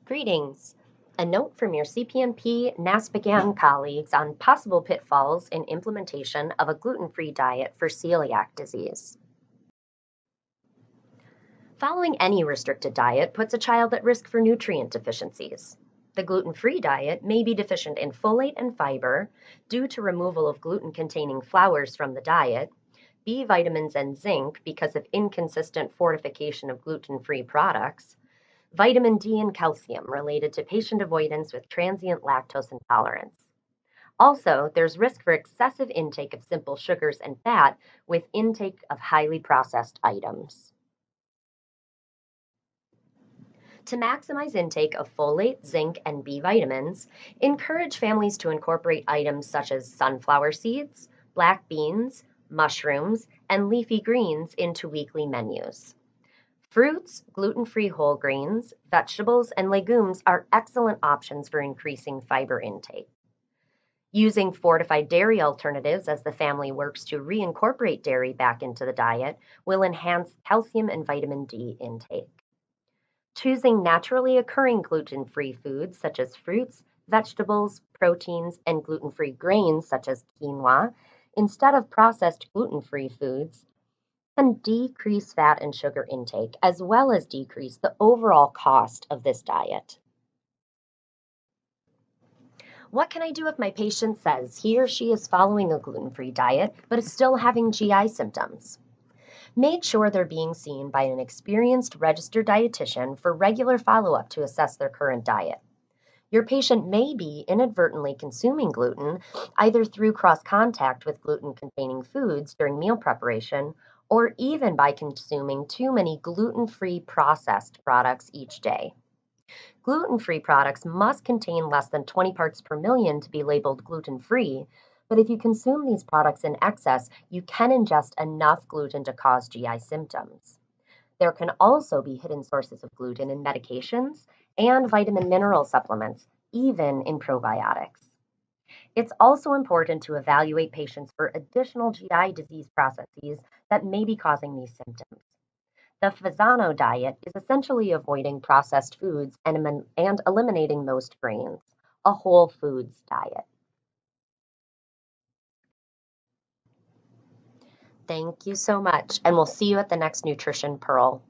Greetings. A note from your CPNP NASPGHAN colleagues on possible pitfalls in implementation of a gluten-free diet for celiac disease. Following any restricted diet puts a child at risk for nutrient deficiencies. The gluten-free diet may be deficient in folate and fiber due to removal of gluten-containing flours from the diet, B vitamins and zinc because of inconsistent fortification of gluten-free products, vitamin D and calcium related to patient avoidance with transient lactose intolerance. Also, there's risk for excessive intake of simple sugars and fat with intake of highly processed items. To maximize intake of folate, zinc, and B vitamins, encourage families to incorporate items such as sunflower seeds, black beans, mushrooms, and leafy greens into weekly menus. Fruits, gluten-free whole grains, vegetables, and legumes are excellent options for increasing fiber intake. Using fortified dairy alternatives as the family works to reincorporate dairy back into the diet will enhance calcium and vitamin D intake. Choosing naturally occurring gluten-free foods such as fruits, vegetables, proteins, and gluten-free grains such as quinoa instead of processed gluten-free foods can decrease fat and sugar intake, as well as decrease the overall cost of this diet. What can I do if my patient says he or she is following a gluten-free diet, but is still having GI symptoms? Make sure they're being seen by an experienced registered dietitian for regular follow-up to assess their current diet. Your patient may be inadvertently consuming gluten, either through cross-contact with gluten-containing foods during meal preparation, or even by consuming too many gluten-free processed products each day. Gluten-free products must contain less than 20 parts per million to be labeled gluten-free, but if you consume these products in excess, you can ingest enough gluten to cause GI symptoms. There can also be hidden sources of gluten in medications and vitamin mineral supplements, even in probiotics. It's also important to evaluate patients for additional GI disease processes that may be causing these symptoms. The Fasano diet is essentially avoiding processed foods and eliminating most grains, a whole foods diet. Thank you so much, and we'll see you at the next Nutrition Pearl.